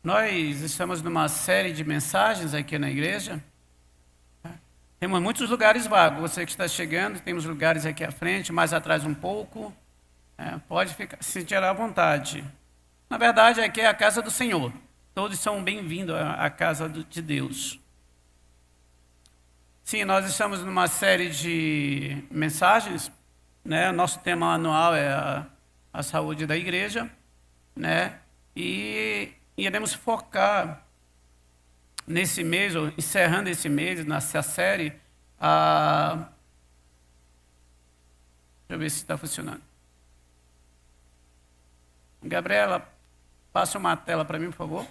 Nós estamos numa série de mensagens aqui na igreja. Temos muitos lugares vagos. Você que está chegando, temos lugares aqui à frente, mais atrás um pouco. Pode ficar, se sentir à vontade. Na verdade, aqui é a casa do Senhor. Todos são bem-vindos à casa de Deus. Sim, nós estamos numa série de mensagens, né? Nosso tema anual é a saúde da igreja, né? E iremos focar nesse mês, ou encerrando esse mês, nessa série, deixa eu ver se está funcionando. Gabriela, passa uma tela para mim, por favor.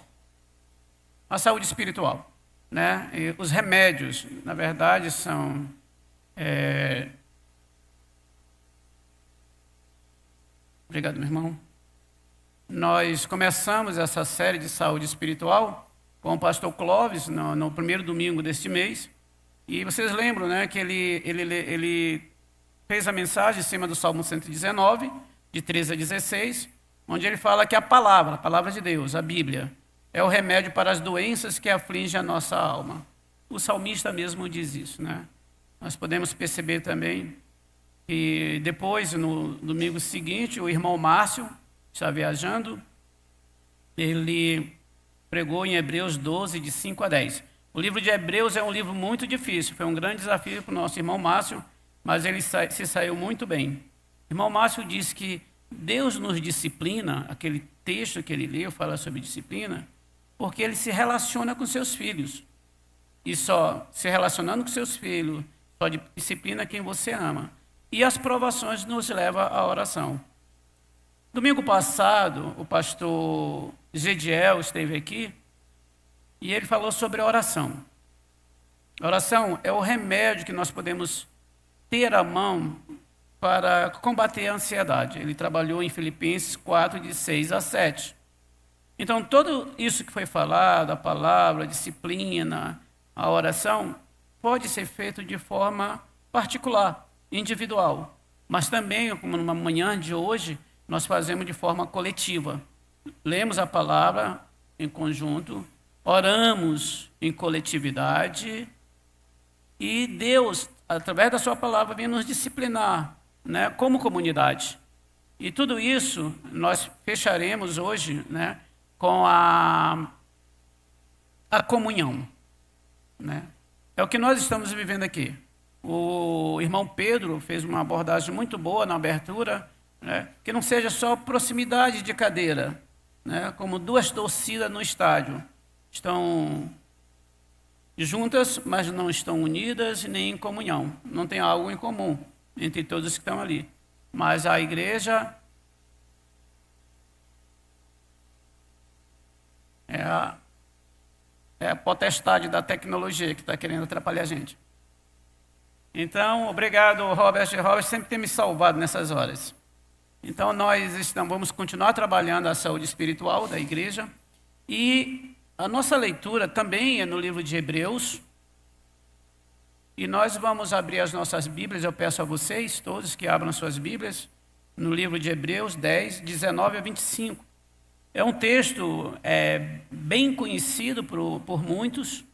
A saúde espiritual, né? E os remédios, na verdade, são... Obrigado, meu irmão. Nós começamos essa série de saúde espiritual com o pastor Clóvis no primeiro domingo deste mês. E vocês lembram, né, que ele fez a mensagem em cima do Salmo 119, de 13 a 16, onde ele fala que a palavra de Deus, a Bíblia, é o remédio para as doenças que afligem a nossa alma. O salmista mesmo diz isso, né? Nós podemos perceber também que depois, no domingo seguinte, o irmão Márcio está viajando, ele pregou em Hebreus 12, de 5 a 10. O livro de Hebreus é um livro muito difícil, foi um grande desafio para o nosso irmão Márcio, mas ele se saiu muito bem. O irmão Márcio diz que Deus nos disciplina, aquele texto que ele leu fala sobre disciplina, porque ele se relaciona com seus filhos. E só se relacionando com seus filhos, só disciplina quem você ama. E as provações nos levam à oração. Domingo passado, o pastor Gediel esteve aqui e ele falou sobre a oração. A oração é o remédio que nós podemos ter à mão para combater a ansiedade. Ele trabalhou em Filipenses 4, de 6 a 7. Então, tudo isso que foi falado, a palavra, a disciplina, a oração, pode ser feito de forma particular, individual. Mas também, como numa manhã de hoje, nós fazemos de forma coletiva. Lemos a palavra em conjunto, oramos em coletividade e Deus, através da sua palavra, vem nos disciplinar, né, como comunidade. E tudo isso nós fecharemos hoje, né, com a comunhão, né? É o que nós estamos vivendo aqui. O irmão Pedro fez uma abordagem muito boa na abertura, né, que não seja só proximidade de cadeira, né, como duas torcidas no estádio. Estão juntas, mas não estão unidas nem em comunhão. Não tem algo em comum entre todos que estão ali. Mas a igreja é a potestade da tecnologia que está querendo atrapalhar a gente. Então, obrigado, Robert. Robert sempre tem me salvado nessas horas. Então, nós vamos continuar trabalhando a saúde espiritual da igreja. E a nossa leitura também é no livro de Hebreus. E nós vamos abrir as nossas Bíblias. Eu peço a vocês, todos, que abram suas Bíblias, no livro de Hebreus 10, 19 a 25. É um texto bem conhecido por muitos.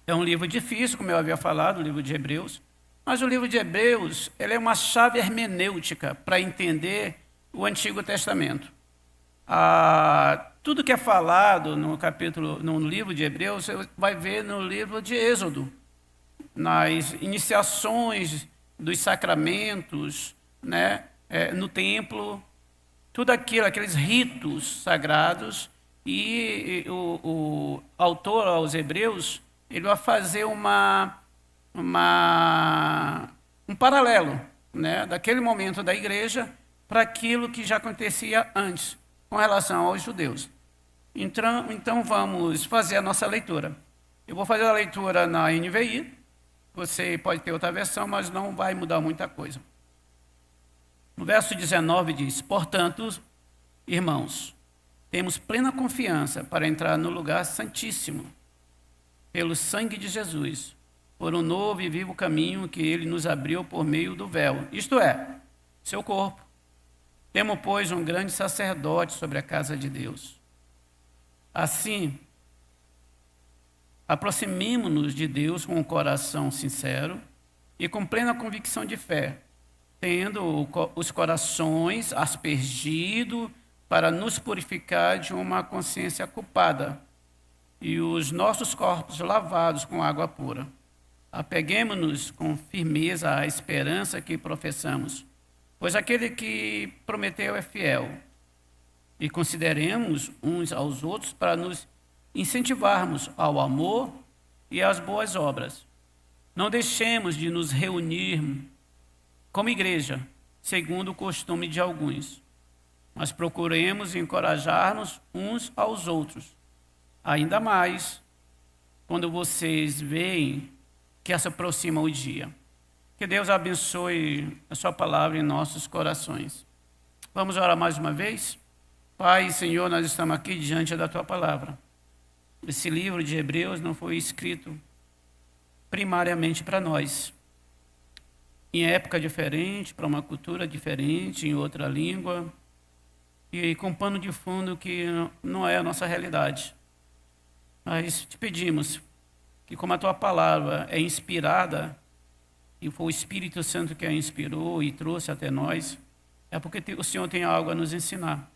É um livro difícil, como eu havia falado, o livro de Hebreus. Mas o livro de Hebreus, ele é uma chave hermenêutica para entender o Antigo Testamento. Tudo que é falado no livro de Hebreus, você vai ver no livro de Êxodo, nas iniciações dos sacramentos, né, no templo, tudo aquilo, aqueles ritos sagrados, e o autor aos Hebreus, ele vai fazer um paralelo, né, daquele momento da igreja para aquilo que já acontecia antes, com relação aos judeus. Então vamos fazer a nossa leitura. Eu vou fazer a leitura na NVI, você pode ter outra versão, mas não vai mudar muita coisa. No verso 19 diz: portanto, irmãos, temos plena confiança para entrar no lugar santíssimo, pelo sangue de Jesus, por um novo e vivo caminho que ele nos abriu por meio do véu, isto é, seu corpo. Temos, pois, um grande sacerdote sobre a casa de Deus. Assim, aproximemo-nos de Deus com um coração sincero e com plena convicção de fé, tendo os corações aspergidos para nos purificar de uma consciência culpada e os nossos corpos lavados com água pura. Apeguemo-nos com firmeza à esperança que professamos, pois aquele que prometeu é fiel. E consideremos uns aos outros para nos incentivarmos ao amor e às boas obras. Não deixemos de nos reunir como igreja, segundo o costume de alguns, mas procuremos encorajar-nos uns aos outros, ainda mais quando vocês veem que se aproxima o dia. Que Deus abençoe a sua palavra em nossos corações. Vamos orar mais uma vez? Pai, Senhor, nós estamos aqui diante da tua palavra. Esse livro de Hebreus não foi escrito primariamente para nós. Em época diferente, para uma cultura diferente, em outra língua, e com pano de fundo que não é a nossa realidade. Mas te pedimos que, como a tua palavra é inspirada, e foi o Espírito Santo que a inspirou e trouxe até nós, é porque o Senhor tem algo a nos ensinar.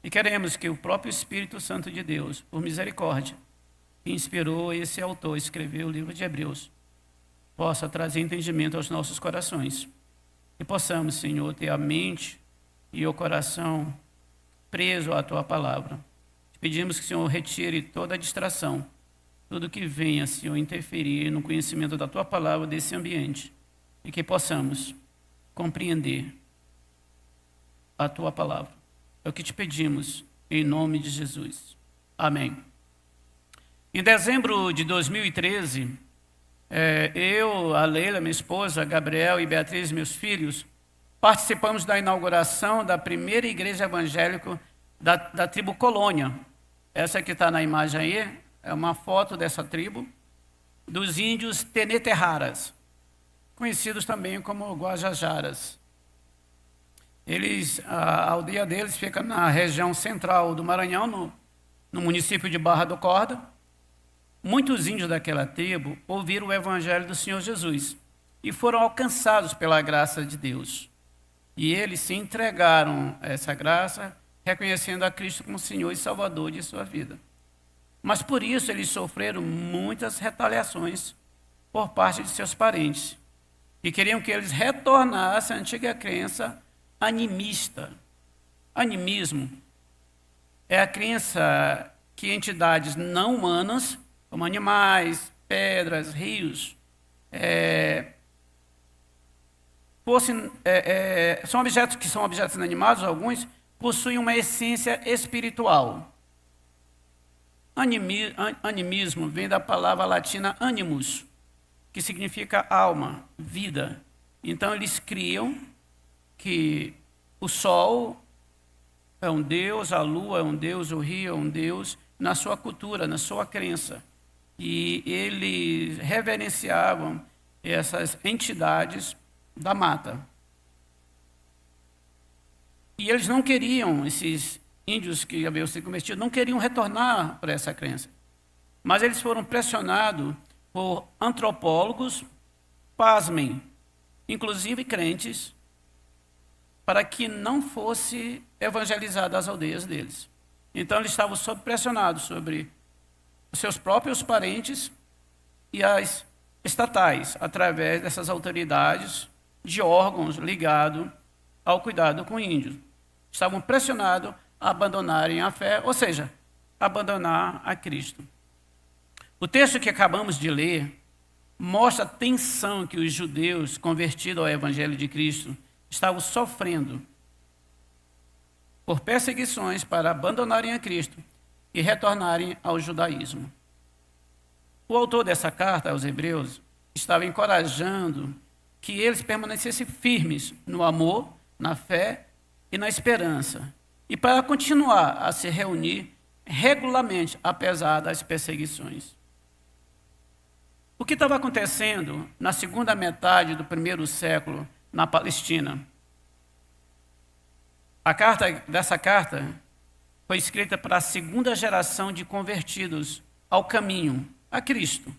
E queremos que o próprio Espírito Santo de Deus, por misericórdia, que inspirou esse autor a escrever o livro de Hebreus, possa trazer entendimento aos nossos corações. E possamos, Senhor, ter a mente e o coração preso à tua palavra. Te pedimos que o Senhor retire toda a distração, tudo que venha, Senhor, interferir no conhecimento da tua palavra desse ambiente, e que possamos compreender a tua palavra. É o que te pedimos, em nome de Jesus. Amém. Em dezembro de 2013, eu, a Leila, minha esposa, Gabriel e Beatriz, meus filhos, participamos da inauguração da primeira igreja evangélica da tribo Colônia. Essa que está na imagem aí é uma foto dessa tribo, dos índios Teneterraras, conhecidos também como Guajajaras. A aldeia deles fica na região central do Maranhão, no município de Barra do Corda. Muitos índios daquela tribo ouviram o evangelho do Senhor Jesus e foram alcançados pela graça de Deus. E eles se entregaram a essa graça, reconhecendo a Cristo como Senhor e Salvador de sua vida. Mas por isso eles sofreram muitas retaliações por parte de seus parentes, que queriam que eles retornassem à antiga crença animista. Animismo é a crença que entidades não humanas, como animais, pedras, rios, são objetos que são objetos inanimados, alguns possuem uma essência espiritual. Animismo vem da palavra latina animus, que significa alma, vida. Então eles criam que o sol é um deus, a lua é um deus, o rio é um deus, na sua cultura, na sua crença. E eles reverenciavam essas entidades da mata. E eles não queriam, esses índios que haviam sido convertidos, não queriam retornar para essa crença. Mas eles foram pressionados por antropólogos, pasmem, inclusive crentes, para que não fosse evangelizado as aldeias deles. Então eles estavam pressionados sobre os seus próprios parentes e as estatais, através dessas autoridades de órgãos ligados ao cuidado com índios. Estavam pressionados a abandonarem a fé, ou seja, abandonar a Cristo. O texto que acabamos de ler mostra a tensão que os judeus convertidos ao Evangelho de Cristo estavam sofrendo por perseguições para abandonarem a Cristo e retornarem ao judaísmo. O autor dessa carta aos Hebreus estava encorajando que eles permanecessem firmes no amor, na fé e na esperança, e para continuar a se reunir regularmente, apesar das perseguições. O que estava acontecendo na segunda metade do primeiro século na Palestina? Dessa carta foi escrita para a segunda geração de convertidos ao caminho, a Cristo.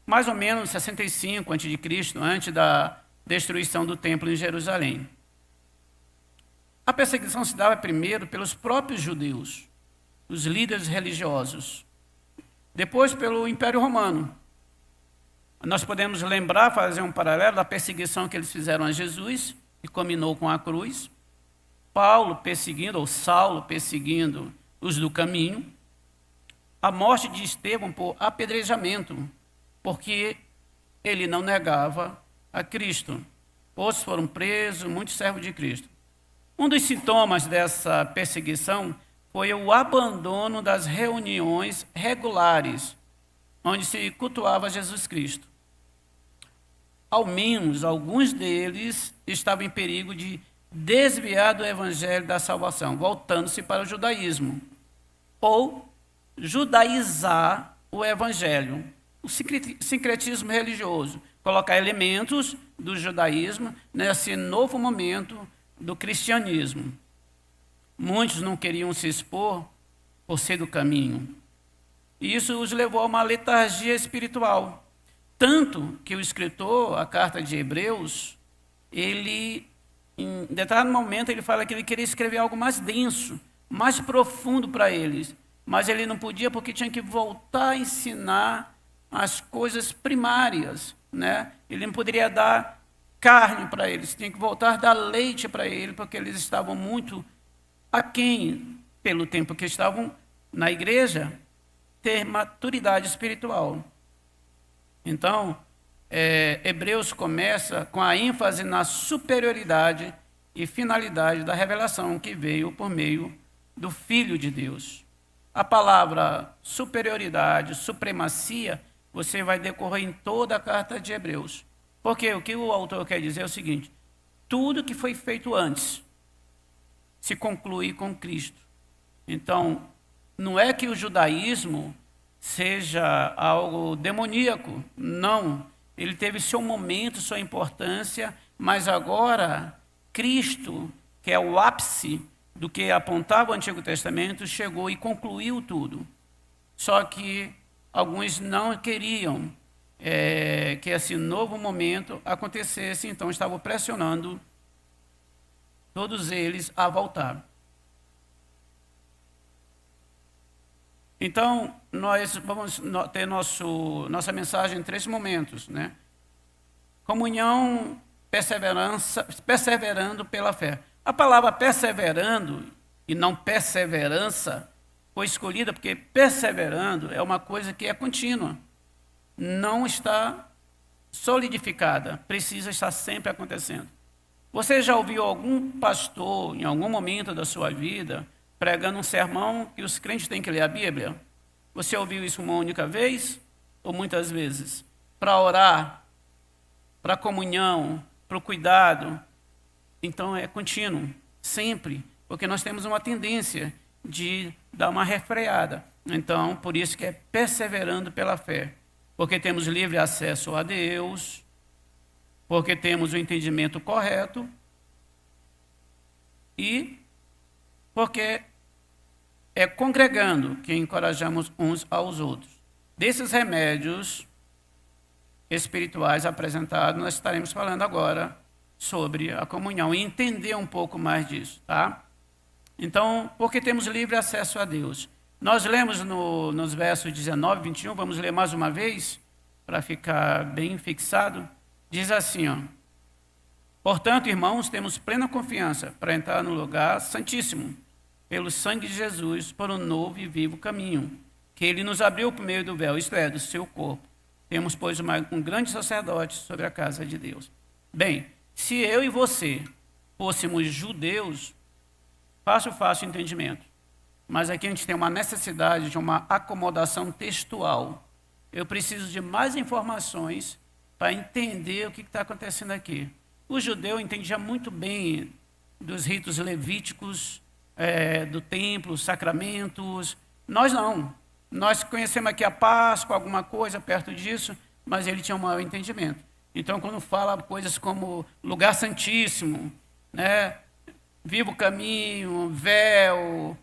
Mais ou menos 65 a.C., antes da destruição do templo em Jerusalém. A perseguição se dava primeiro pelos próprios judeus, os líderes religiosos. Depois pelo Império Romano. Nós podemos lembrar, fazer um paralelo da perseguição que eles fizeram a Jesus, que culminou com a cruz. Paulo perseguindo, ou Saulo perseguindo os do caminho. A morte de Estevão por apedrejamento, porque ele não negava a Cristo. Outros foram presos, muitos servos de Cristo. Um dos sintomas dessa perseguição foi o abandono das reuniões regulares, onde se cultuava Jesus Cristo. Ao menos alguns deles estavam em perigo de desviar do evangelho da salvação, voltando-se para o judaísmo, ou judaizar o evangelho, o sincretismo religioso, colocar elementos do judaísmo nesse novo momento do cristianismo. Muitos não queriam se expor por ser do caminho. E isso os levou a uma letargia espiritual. Tanto que o escritor, a carta de Hebreus, ele, em determinado momento, ele fala que ele queria escrever algo mais denso, mais profundo para eles. Mas ele não podia porque tinha que voltar a ensinar as coisas primárias, né? Ele não poderia dar carne para eles, tinha que voltar a dar leite para eles, porque eles estavam muito aquém, pelo tempo que estavam na igreja, ter maturidade espiritual. Então, Hebreus começa com a ênfase na superioridade e finalidade da revelação que veio por meio do Filho de Deus. A palavra superioridade, supremacia, você vai decorrer em toda a carta de Hebreus. Porque o que o autor quer dizer é o seguinte: tudo que foi feito antes se conclui com Cristo. Então, não é que o judaísmo seja algo demoníaco, não. Ele teve seu momento, sua importância, mas agora Cristo, que é o ápice do que apontava o Antigo Testamento, chegou e concluiu tudo. Só que alguns não queriam que esse novo momento acontecesse, então estavam pressionando todos eles a voltar. Então, nós vamos ter nossa mensagem em 3 momentos, né? Comunhão, perseverança, perseverando pela fé. A palavra perseverando e não perseverança foi escolhida porque perseverando é uma coisa que é contínua, não está solidificada, precisa estar sempre acontecendo. Você já ouviu algum pastor, em algum momento da sua vida, pregando um sermão que os crentes têm que ler a Bíblia? Você ouviu isso uma única vez ou muitas vezes? Para orar, para a comunhão, para o cuidado. Então é contínuo, sempre, porque nós temos uma tendência de dar uma refreada. Então, por isso que é perseverando pela fé. Porque temos livre acesso a Deus, porque temos o entendimento correto e porque é congregando que encorajamos uns aos outros. Desses remédios espirituais apresentados, nós estaremos falando agora sobre a comunhão e entender um pouco mais disso, tá? Então, porque temos livre acesso a Deus. Nós lemos nos versos 19 e 21, vamos ler mais uma vez, para ficar bem fixado. Diz assim, ó: portanto, irmãos, temos plena confiança para entrar no lugar santíssimo, pelo sangue de Jesus, por um novo e vivo caminho, que ele nos abriu por meio do véu, isto é, do seu corpo. Temos, pois, um grande sacerdote sobre a casa de Deus. Bem, se eu e você fôssemos judeus, fácil entendimento. Mas aqui a gente tem uma necessidade de uma acomodação textual. Eu preciso de mais informações para entender o que está acontecendo aqui. O judeu entendia muito bem dos ritos levíticos, do templo, sacramentos. Nós não. Nós conhecemos aqui a Páscoa, alguma coisa perto disso, mas ele tinha um maior entendimento. Então, quando fala coisas como lugar santíssimo, né, vivo caminho, véu,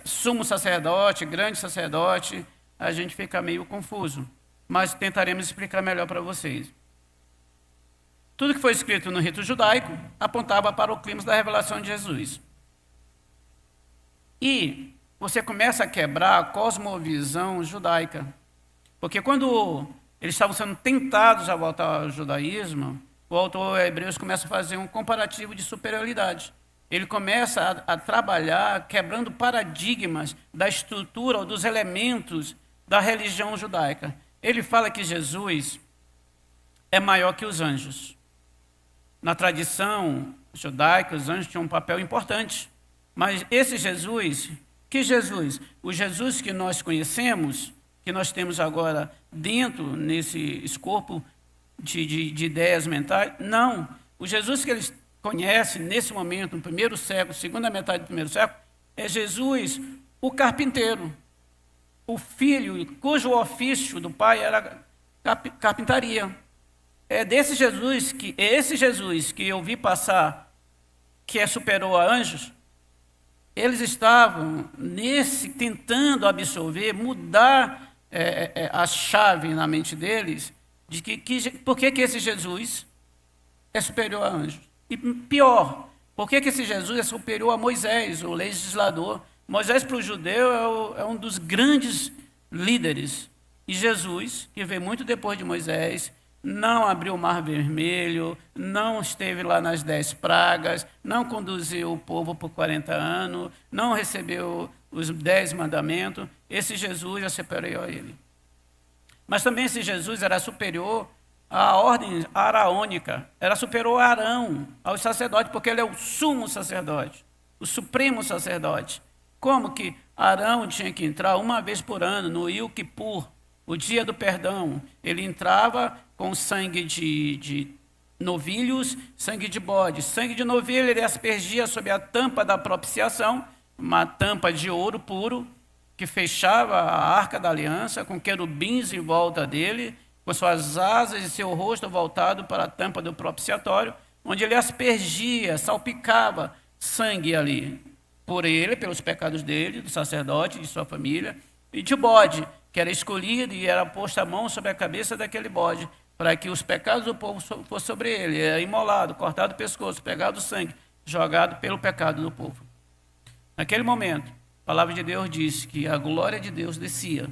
sumo sacerdote, grande sacerdote, a gente fica meio confuso. Mas tentaremos explicar melhor para vocês. Tudo que foi escrito no rito judaico apontava para o clima da revelação de Jesus. E você começa a quebrar a cosmovisão judaica. Porque quando eles estavam sendo tentados a voltar ao judaísmo, o autor Hebreus começa a fazer um comparativo de superioridade. Ele começa a trabalhar quebrando paradigmas da estrutura ou dos elementos da religião judaica. Ele fala que Jesus é maior que os anjos. Na tradição judaica, os anjos tinham um papel importante. Mas esse Jesus, que Jesus? O Jesus que nós conhecemos, que nós temos agora dentro nesse escopo de ideias mentais, não. O Jesus que eles conhecem nesse momento, no primeiro século, segunda metade do primeiro século, é Jesus, o carpinteiro, o filho cujo ofício do pai era carpintaria. É esse Jesus que eu vi passar, que superou a anjos. Eles estavam tentando absorver, mudar a chave na mente deles, de por que esse Jesus é superior a anjos. E pior, por que esse Jesus é superior a Moisés, o legislador. Moisés, para o judeu, é um dos grandes líderes. E Jesus, que veio muito depois de Moisés, não abriu o Mar Vermelho, não esteve lá nas 10 pragas, não conduziu o povo por 40 anos, não recebeu os 10 mandamentos. Esse Jesus é superior a ele. Mas também esse Jesus era superior à ordem araônica, era superior a Arão, aos sacerdotes, porque ele é o sumo sacerdote, o supremo sacerdote. Como que Arão tinha que entrar uma vez por ano no Yom Kippur, o dia do perdão? Ele entrava com sangue de novilhos, sangue de bode. Sangue de novilho ele aspergia sobre a tampa da propiciação, uma tampa de ouro puro, que fechava a arca da aliança, com querubins em volta dele, com suas asas e seu rosto voltado para a tampa do propiciatório, onde ele aspergia, salpicava sangue ali, por ele, pelos pecados dele, do sacerdote, de sua família, e de bode, que era escolhido e era posta a mão sobre a cabeça daquele bode, para que os pecados do povo fossem sobre ele. Era imolado, cortado o pescoço, pegado o sangue, jogado pelo pecado do povo. Naquele momento, a palavra de Deus diz que a glória de Deus descia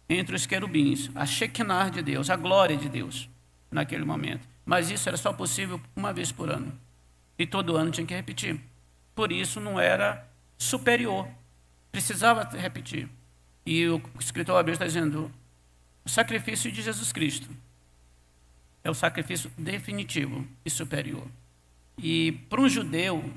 entre os querubins, a Shekinah de Deus, a glória de Deus, naquele momento. Mas isso era só possível uma vez por ano. E todo ano tinha que repetir. Por isso não era superior. Precisava repetir. E o escritor Hebreus está dizendo, o sacrifício de Jesus Cristo é o sacrifício definitivo e superior. E para um judeu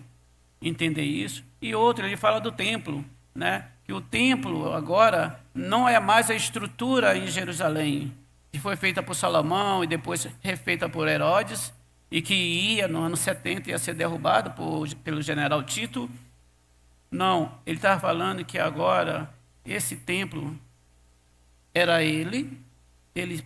entender isso, e outro, ele fala do templo, né? Que o templo agora não é mais a estrutura em Jerusalém, que foi feita por Salomão e depois refeita por Herodes, e que no ano 70 ia ser derrubado pelo general Tito. Não, ele estava falando que agora esse templo era ele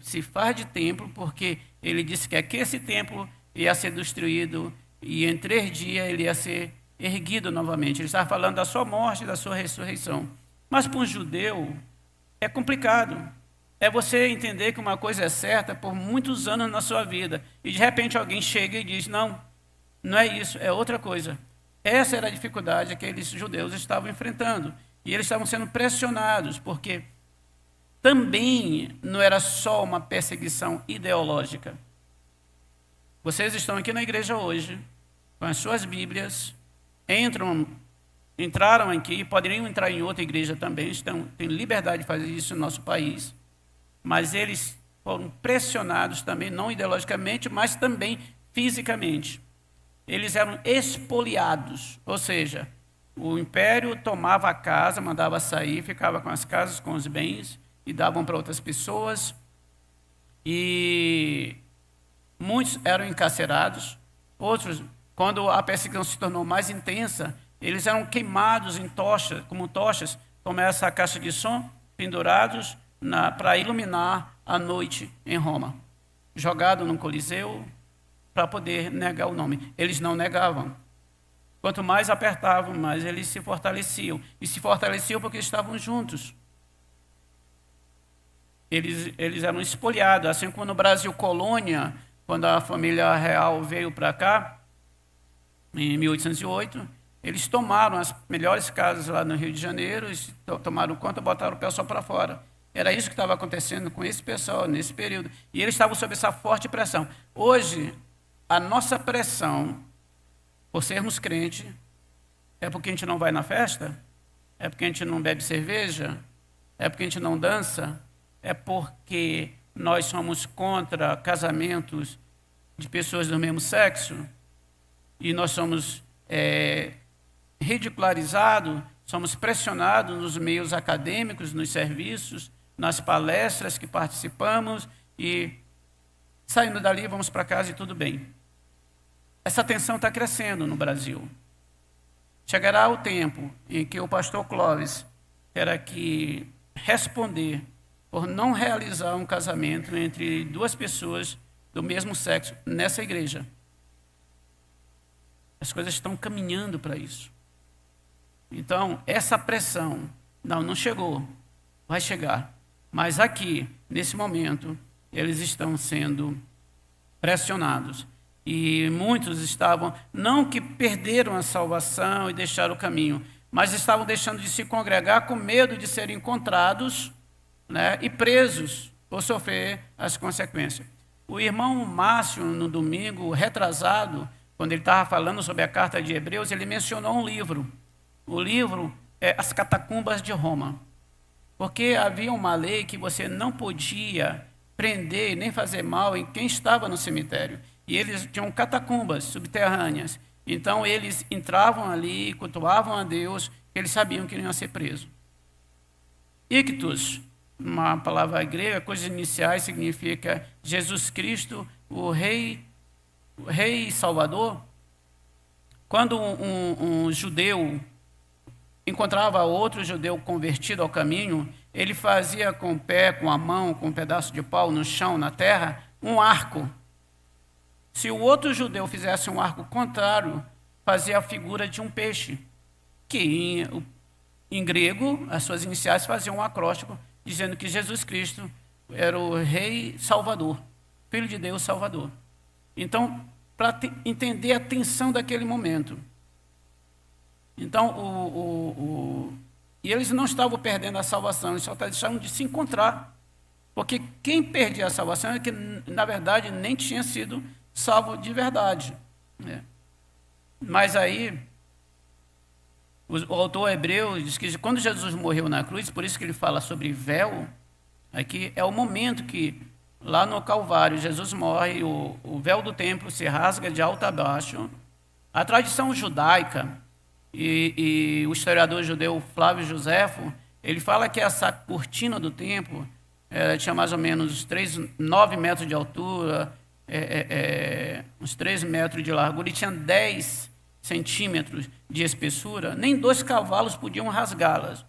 se faz de templo porque ele disse que esse templo ia ser destruído e em 3 dias ele ia ser erguido novamente. Ele estava falando da sua morte e da sua ressurreição. Mas para um judeu é complicado. É você entender que uma coisa é certa por muitos anos na sua vida e de repente alguém chega e diz, não, não é isso, é outra coisa. Essa era a dificuldade que aqueles judeus estavam enfrentando. E eles estavam sendo pressionados, porque também não era só uma perseguição ideológica. Vocês estão aqui na igreja hoje, com as suas Bíblias, entraram aqui, poderiam entrar em outra igreja também, têm liberdade de fazer isso no nosso país, mas eles foram pressionados também, não ideologicamente, mas também fisicamente. Eles eram expoliados, ou seja, o império tomava a casa, mandava sair, ficava com as casas, com os bens, e davam para outras pessoas, e muitos eram encarcerados, outros, quando a perseguição se tornou mais intensa, eles eram queimados em tochas, como essa caixa de som, pendurados para iluminar a noite em Roma, jogado num coliseu para poder negar o nome. Eles não negavam. Quanto mais apertavam, mais eles se fortaleciam. E se fortaleciam porque estavam juntos. Eles eram espoliados. Assim como no Brasil colônia, quando a família real veio para cá, em 1808, eles tomaram as melhores casas lá no Rio de Janeiro, tomaram conta, botaram o pessoal para fora. Era isso que estava acontecendo com esse pessoal nesse período. E eles estavam sob essa forte pressão. Hoje, a nossa pressão, por sermos crentes, é porque a gente não vai na festa? É porque a gente não bebe cerveja? É porque a gente não dança? É porque nós somos contra casamentos de pessoas do mesmo sexo? E nós somos ridicularizados, somos pressionados nos meios acadêmicos, nos serviços, nas palestras que participamos e saindo dali vamos para casa e tudo bem. Essa tensão está crescendo no Brasil. Chegará o tempo em que o pastor Clóvis terá que responder por não realizar um casamento entre duas pessoas do mesmo sexo nessa igreja. As coisas estão caminhando para isso. Então, essa pressão, não chegou, vai chegar. Mas aqui, nesse momento, eles estão sendo pressionados. E muitos estavam, não que perderam a salvação e deixaram o caminho, mas estavam deixando de se congregar com medo de serem encontrados, né, e presos por sofrer as consequências. O irmão Márcio, no domingo retrasado, quando ele estava falando sobre a carta de Hebreus, ele mencionou um livro. O livro é As Catacumbas de Roma. Porque havia uma lei que você não podia prender nem fazer mal em quem estava no cemitério. E eles tinham catacumbas subterrâneas. Então eles entravam ali, cultuavam a Deus, eles sabiam que iam ser presos. Ictus, uma palavra grega, coisas iniciais, significa Jesus Cristo, o Rei Salvador. Quando um judeu encontrava outro judeu convertido ao caminho, ele fazia com o pé, com a mão, com um pedaço de pau no chão, na terra, um arco. Se o outro judeu fizesse um arco contrário, fazia a figura de um peixe, que em grego, as suas iniciais faziam um acróstico, dizendo que Jesus Cristo era o Rei Salvador, Filho de Deus Salvador. Então, para entender a tensão daquele momento. Então, e eles não estavam perdendo a salvação, eles só deixavam de se encontrar. Porque quem perdia a salvação é que, na verdade, nem tinha sido salvo de verdade, né? Mas aí, o autor hebreu diz que quando Jesus morreu na cruz, por isso que ele fala sobre véu, aqui é o momento que, lá no Calvário, Jesus morre, o véu do templo se rasga de alto a baixo. A tradição judaica e o historiador judeu Flávio Joséfo, ele fala que essa cortina do templo tinha mais ou menos 9 metros de altura, uns 3 metros de largura, e tinha 10 centímetros de espessura. Nem 2 cavalos podiam rasgá-las.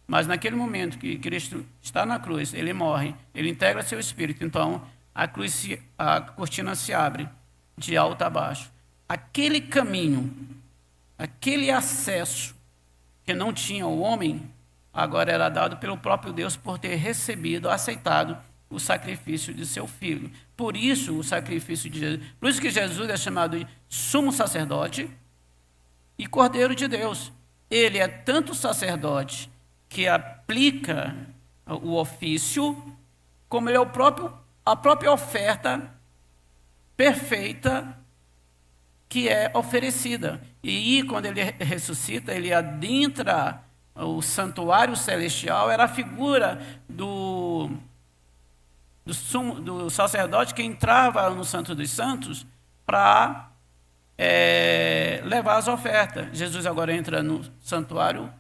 Mas naquele momento que Cristo está na cruz, ele morre, ele integra seu espírito, então a cortina se abre de alto a baixo. Aquele caminho, aquele acesso que não tinha o homem, agora era dado pelo próprio Deus por ter recebido, aceitado o sacrifício de seu filho. Por isso o sacrifício de Jesus, por isso que Jesus é chamado de sumo sacerdote e cordeiro de Deus. Ele é tanto sacerdote que aplica o ofício, como ele é a própria oferta perfeita que é oferecida. E quando ele ressuscita, ele adentra o santuário celestial, era a figura do sacerdote que entrava no Santo dos Santos para levar as ofertas. Jesus agora entra no santuário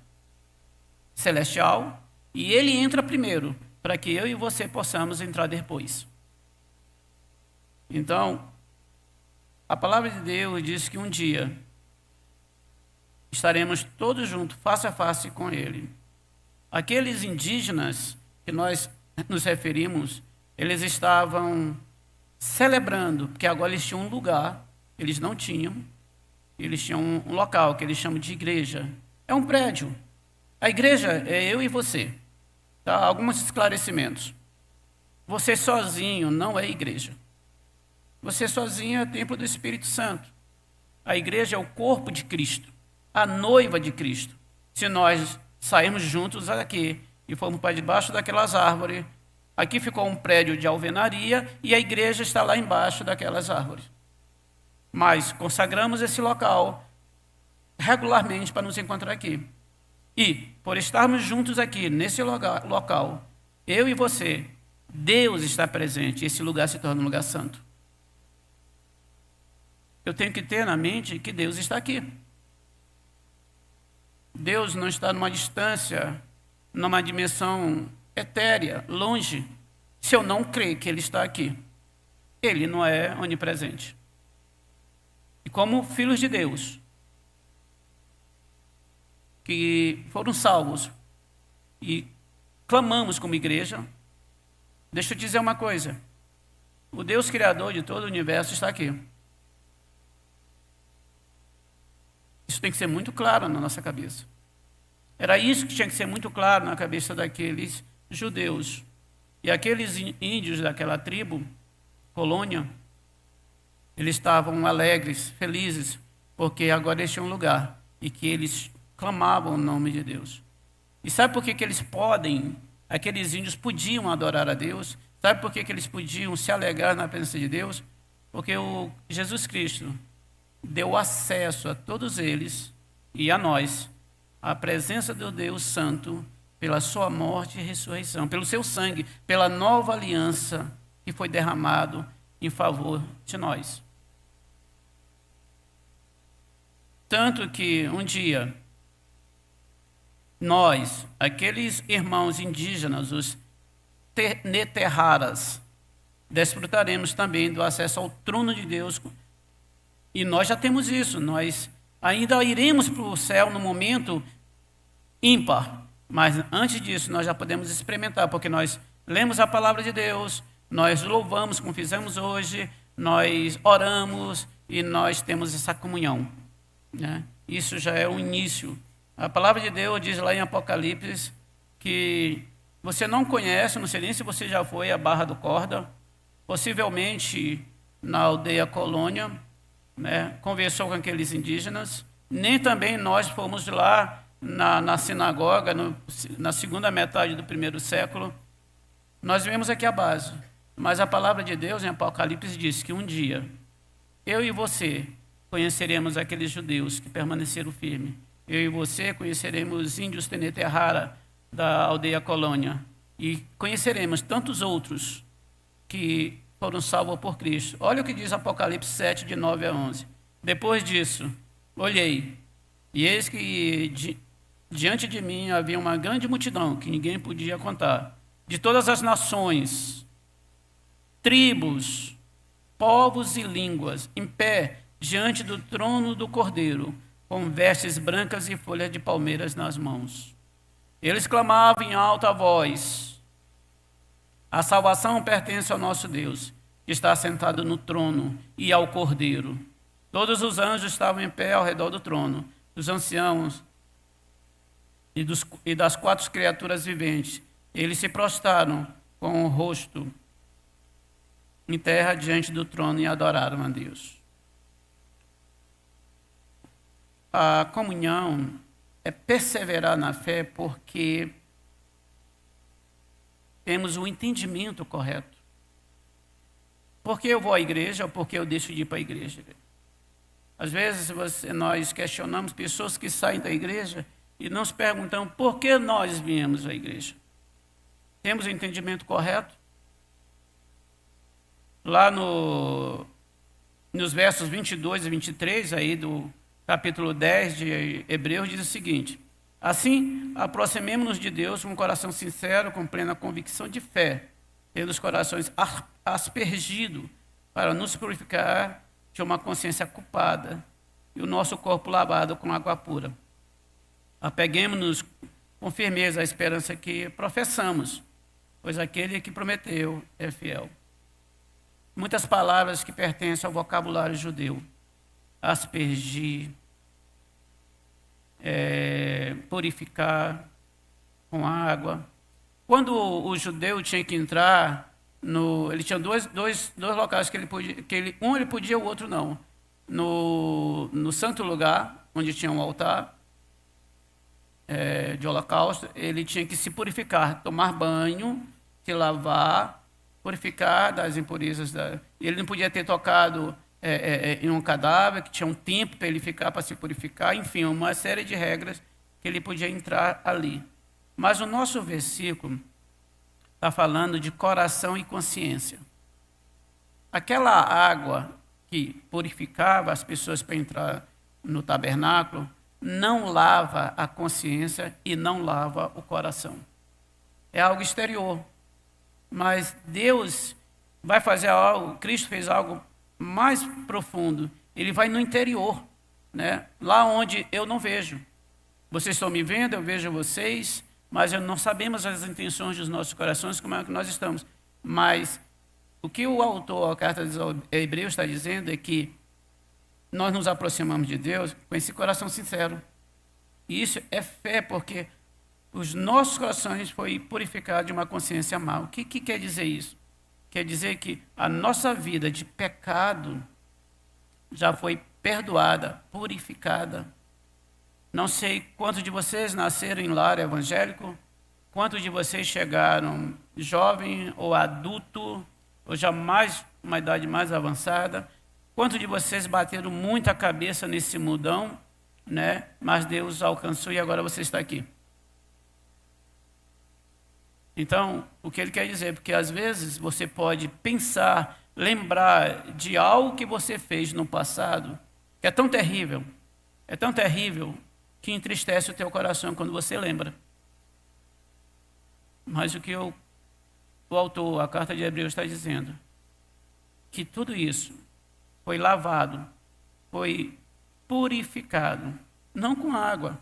celestial e ele entra primeiro, para que eu e você possamos entrar depois. Então, a palavra de Deus diz que um dia estaremos todos juntos, face a face com Ele. Aqueles indígenas que nós nos referimos, eles estavam celebrando, porque agora eles tinham um lugar, eles não tinham, eles tinham um local que eles chamam de igreja. É um prédio. A igreja é eu e você. Tá? Alguns esclarecimentos. Você sozinho não é igreja. Você sozinho é templo do Espírito Santo. A igreja é o corpo de Cristo, a noiva de Cristo. Se nós sairmos juntos aqui e formos para debaixo daquelas árvores, aqui ficou um prédio de alvenaria e a igreja está lá embaixo daquelas árvores. Mas consagramos esse local regularmente para nos encontrar aqui. E, por estarmos juntos aqui, nesse local, eu e você, Deus está presente, esse lugar se torna um lugar santo. Eu tenho que ter na mente que Deus está aqui. Deus não está numa distância, numa dimensão etérea, longe, se eu não crer que Ele está aqui. Ele não é onipresente. E como filhos de Deus, que foram salvos e clamamos como igreja, deixa eu te dizer uma coisa. O Deus Criador de todo o universo está aqui. Isso tem que ser muito claro na nossa cabeça. Era isso que tinha que ser muito claro na cabeça daqueles judeus. E aqueles índios daquela tribo, colônia, eles estavam alegres, felizes, porque agora eles tinham um lugar e que eles clamavam o nome de Deus. E sabe por que eles podem, aqueles índios podiam adorar a Deus? Sabe por que eles podiam se alegrar na presença de Deus? Porque o Jesus Cristo deu acesso a todos eles e a nós, à presença do Deus Santo, pela sua morte e ressurreição, pelo seu sangue, pela nova aliança que foi derramado em favor de nós. Tanto que um dia, nós, aqueles irmãos indígenas, os Neterraras, desfrutaremos também do acesso ao trono de Deus. E nós já temos isso, nós ainda iremos para o céu no momento ímpar, mas antes disso nós já podemos experimentar, porque nós lemos a palavra de Deus, nós louvamos como fizemos hoje, nós oramos e nós temos essa comunhão, né? Isso já é o início. A palavra de Deus diz lá em Apocalipse que você não conhece, não sei nem se você já foi à Barra do Corda, possivelmente na aldeia Colônia, né, conversou com aqueles indígenas, nem também nós fomos lá na sinagoga, na segunda metade do primeiro século. Nós vemos aqui a base, mas a palavra de Deus em Apocalipse diz que um dia, eu e você conheceremos aqueles judeus que permaneceram firmes. Eu e você conheceremos os índios Teneterrara da aldeia Colônia e conheceremos tantos outros que foram salvos por Cristo. Olha o que diz Apocalipse 7, de 9 a 11. Depois disso, olhei, e eis que diante de mim havia uma grande multidão, que ninguém podia contar, de todas as nações, tribos, povos e línguas, em pé, diante do trono do Cordeiro, com vestes brancas e folhas de palmeiras nas mãos. Eles clamavam em alta voz: a salvação pertence ao nosso Deus, que está sentado no trono, e ao Cordeiro. Todos os anjos estavam em pé ao redor do trono, os anciãos e das quatro criaturas viventes. Eles se prostraram com o rosto em terra diante do trono e adoraram a Deus. A comunhão é perseverar na fé porque temos o entendimento correto. Por que eu vou à igreja ou por que eu deixo de ir para a igreja? Às vezes nós questionamos pessoas que saem da igreja e nos perguntamos por que nós viemos à igreja. Temos o entendimento correto? Lá nos versos 22 e 23 aí do capítulo 10 de Hebreus diz o seguinte: assim, aproximemo-nos de Deus com um coração sincero, com plena convicção de fé, tendo os corações aspergidos para nos purificar de uma consciência culpada e o nosso corpo lavado com água pura. Apeguemos-nos com firmeza à esperança que professamos, pois aquele que prometeu é fiel. Muitas palavras que pertencem ao vocabulário judeu. aspergir, purificar com água. Quando o judeu tinha que entrar, ele tinha dois locais que ele podia, um ele podia, o outro não. No santo lugar, onde tinha um altar de holocausto, ele tinha que se purificar, tomar banho, se lavar, purificar das impurezas. Ele não podia ter tocado em um cadáver, que tinha um tempo para ele ficar, para se purificar, enfim, uma série de regras que ele podia entrar ali. Mas o nosso versículo está falando de coração e consciência. Aquela água que purificava as pessoas para entrar no tabernáculo não lava a consciência e não lava o coração. É algo exterior. Mas Deus vai fazer algo, Cristo fez algo mais profundo. Ele vai no interior, né? Lá onde eu não vejo. Vocês estão me vendo, eu vejo vocês, mas não sabemos as intenções dos nossos corações, como é que nós estamos. Mas o que o autor, a carta dos Hebreus está dizendo é que nós nos aproximamos de Deus com esse coração sincero. E isso é fé, porque os nossos corações foram purificados de uma consciência má. O que quer dizer isso? Quer dizer que a nossa vida de pecado já foi perdoada, purificada. Não sei quantos de vocês nasceram em lar evangélico, quantos de vocês chegaram jovem ou adulto, ou já mais uma idade mais avançada, quantos de vocês bateram muito a cabeça nesse mundão, né? Mas Deus alcançou e agora você está aqui. Então, o que ele quer dizer? Porque às vezes você pode pensar, lembrar de algo que você fez no passado, que é tão terrível que entristece o teu coração quando você lembra. Mas o que o autor, a carta de Hebreus está dizendo, que tudo isso foi lavado, foi purificado, não com água,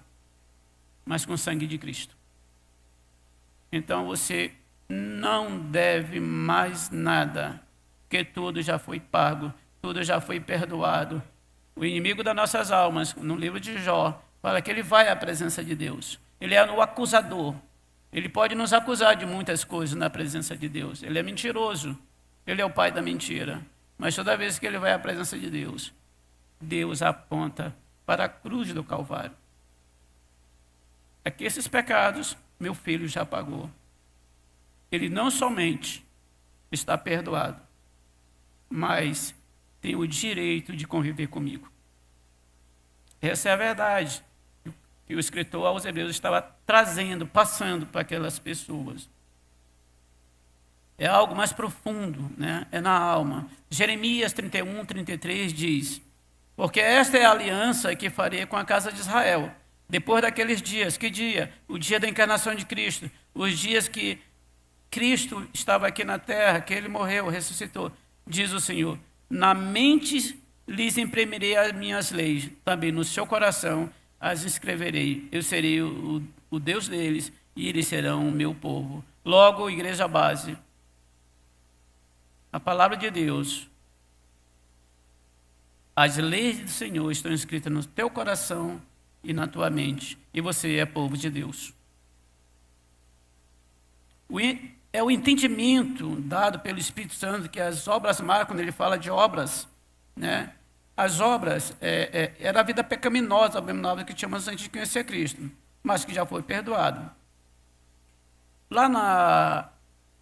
mas com o sangue de Cristo. Então você não deve mais nada, porque tudo já foi pago, tudo já foi perdoado. O inimigo das nossas almas, no livro de Jó, fala que ele vai à presença de Deus. Ele é o acusador. Ele pode nos acusar de muitas coisas na presença de Deus. Ele é mentiroso. Ele é o pai da mentira. Mas toda vez que ele vai à presença de Deus, Deus aponta para a cruz do Calvário. É que esses pecados, meu filho já pagou. Ele não somente está perdoado, mas tem o direito de conviver comigo. Essa é a verdade que o escritor aos Hebreus estava trazendo, passando para aquelas pessoas. É algo mais profundo, né? É na alma. Jeremias 31, 33 diz: porque esta é a aliança que farei com a casa de Israel, depois daqueles dias. Que dia? O dia da encarnação de Cristo. Os dias que Cristo estava aqui na terra, que ele morreu, ressuscitou. Diz o Senhor: na mente lhes imprimirei as minhas leis, também no seu coração as escreverei. Eu serei o Deus deles e eles serão o meu povo. Logo, igreja base, a palavra de Deus, as leis do Senhor estão escritas no teu coração e na tua mente, e você é povo de Deus. É o entendimento dado pelo Espírito Santo que as obras marcam, quando ele fala de obras, né? As obras era a vida pecaminosa, abominável que tínhamos antes de conhecer Cristo, mas que já foi perdoado. Lá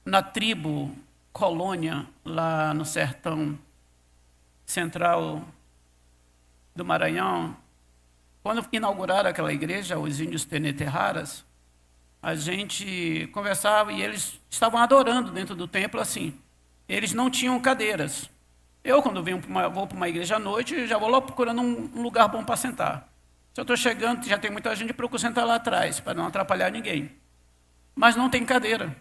na tribo Colônia, lá no sertão central do Maranhão, quando inauguraram aquela igreja, os índios Teneterraras, a gente conversava e eles estavam adorando dentro do templo assim. Eles não tinham cadeiras. Eu, quando vou para uma igreja à noite, já vou lá procurando um lugar bom para sentar. Se eu estou chegando, já tem muita gente, procuro sentar lá atrás, para não atrapalhar ninguém. Mas não tem cadeira.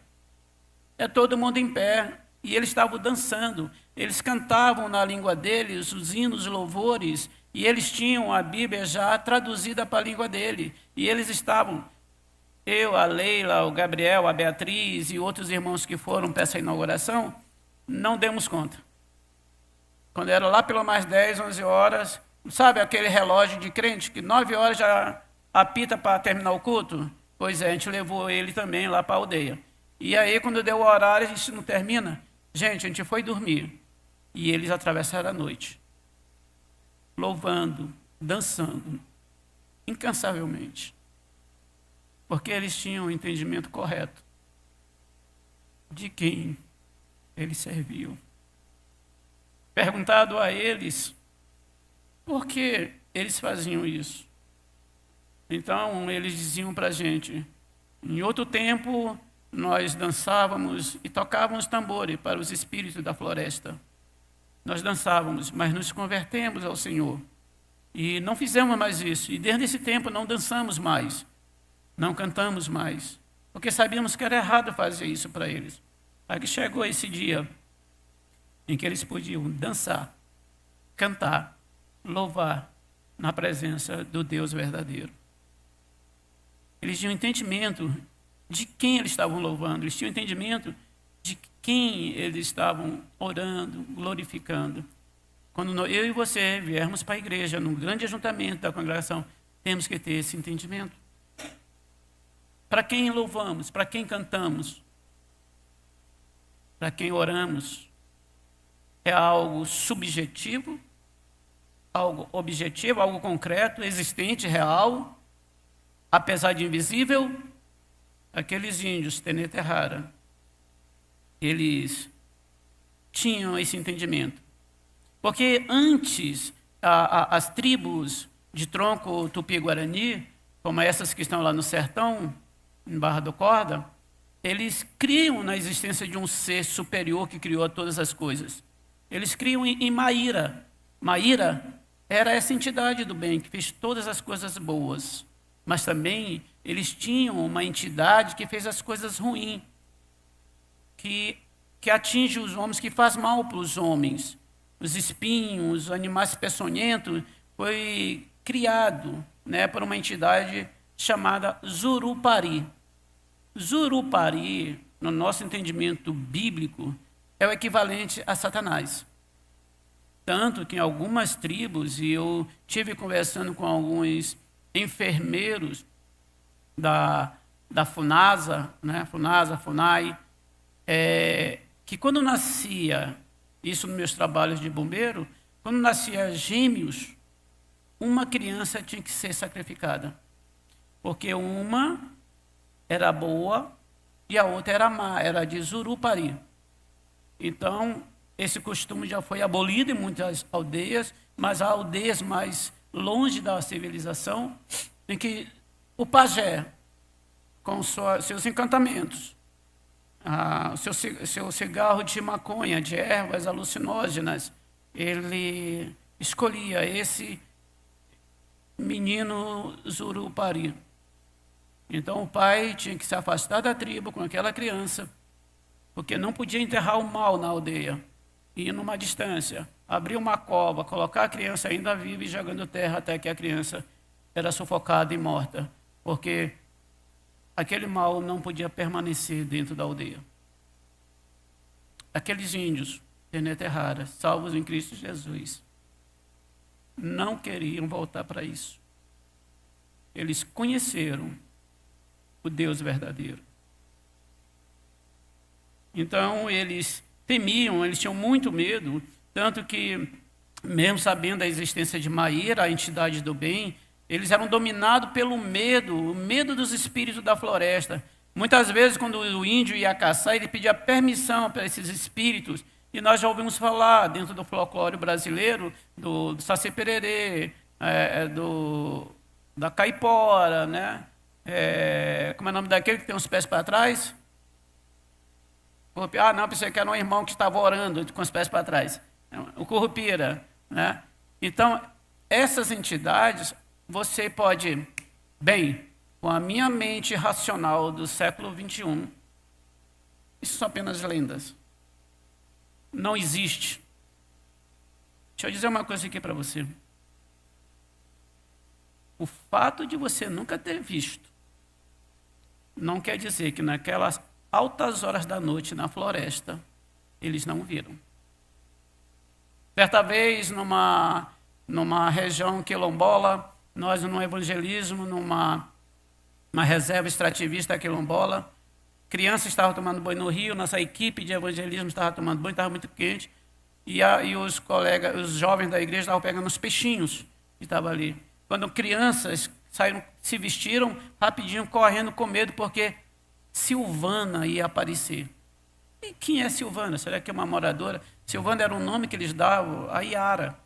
É todo mundo em pé. E eles estavam dançando. Eles cantavam na língua deles os hinos, louvores, e eles tinham a Bíblia já traduzida para a língua dele. E eles estavam, eu, a Leila, o Gabriel, a Beatriz e outros irmãos que foram para essa inauguração, não demos conta. Quando era lá pelo mais 10, 11 horas, Sabe aquele relógio de crente que 9 horas já apita para terminar o culto? Pois é, a gente levou ele também lá para a aldeia. E aí, quando deu o horário, a gente não termina. Gente, a gente foi dormir. E eles atravessaram a noite, louvando, dançando, incansavelmente. Porque eles tinham o entendimento correto de quem eles serviam. Perguntado a eles por que eles faziam isso. Então, eles diziam para a gente, em outro tempo, nós dançávamos e tocávamos tambores para os espíritos da floresta. Nós dançávamos, mas nos convertemos ao Senhor. E não fizemos mais isso. E desde esse tempo não dançamos mais. Não cantamos mais. Porque sabíamos que era errado fazer isso para eles. Aí que chegou esse dia em que eles podiam dançar, cantar, louvar na presença do Deus verdadeiro. Eles tinham entendimento de quem eles estavam louvando, eles tinham entendimento de quem eles estavam orando, glorificando. Quando eu e você viermos para a igreja, num grande ajuntamento da congregação, temos que ter esse entendimento. Para quem louvamos, para quem cantamos, para quem oramos, é algo subjetivo, algo objetivo, algo concreto, existente, real, apesar de invisível. Aqueles índios, Teneterrara, eles tinham esse entendimento. Porque antes, as tribos de tronco tupi-guarani, como essas que estão lá no sertão, em Barra do Corda, eles criam na existência de um ser superior que criou todas as coisas. Eles criam em Maíra. Maíra era essa entidade do bem que fez todas as coisas boas. Mas também eles tinham uma entidade que fez as coisas ruins, que atinge os homens, que faz mal para os homens. Os espinhos, os animais peçonhentos, foi criado, né, por uma entidade chamada Zurupari. Zurupari, no nosso entendimento bíblico, é o equivalente a Satanás. Tanto que em algumas tribos, e eu tive conversando com alguns enfermeiros da FUNASA, né, FUNAI, que quando nascia, isso nos meus trabalhos de bombeiro, quando nascia gêmeos, uma criança tinha que ser sacrificada. Porque uma era boa e a outra era má, era de Zurupari. Então, esse costume já foi abolido em muitas aldeias, mas há aldeias mais longe da civilização, em que o pajé, com seus encantamentos, seu cigarro de maconha, de ervas alucinógenas, ele escolhia esse menino Zurupari. Então o pai tinha que se afastar da tribo com aquela criança, porque não podia enterrar o mal na aldeia. Ir numa distância, abrir uma cova, colocar a criança ainda viva e jogando terra até que a criança era sufocada e morta, porque aquele mal não podia permanecer dentro da aldeia. Aqueles índios, Teneterrara, salvos em Cristo Jesus, não queriam voltar para isso. Eles conheceram o Deus verdadeiro. Então, eles temiam, eles tinham muito medo, tanto que, mesmo sabendo da existência de Maíra, a entidade do bem, eles eram dominados pelo medo, o medo dos espíritos da floresta. Muitas vezes, quando o índio ia caçar, ele pedia permissão para esses espíritos, e nós já ouvimos falar, dentro do folclore brasileiro, do Saci-Pererê, da caipora, né? Como é o nome daquele que tem os pés para trás? Não, pensei que era um irmão que estava orando com os pés para trás. O Curupira, né? Então, essas entidades, você pode, bem, com a minha mente racional do século XXI, isso são apenas lendas. Não existe. Deixa eu dizer uma coisa aqui para você. O fato de você nunca ter visto não quer dizer que naquelas altas horas da noite na floresta eles não viram. Certa vez, numa numa região quilombola, nós num evangelismo, numa reserva extrativista quilombola. Crianças estavam tomando banho no rio, nossa equipe de evangelismo estava tomando banho, estava muito quente. E os colegas, os jovens da igreja estavam pegando os peixinhos que estavam ali. Quando crianças saíram, se vestiram rapidinho, correndo com medo, porque Silvana ia aparecer. E quem é Silvana? Será que é uma moradora? Silvana era um nome que eles davam a Iara,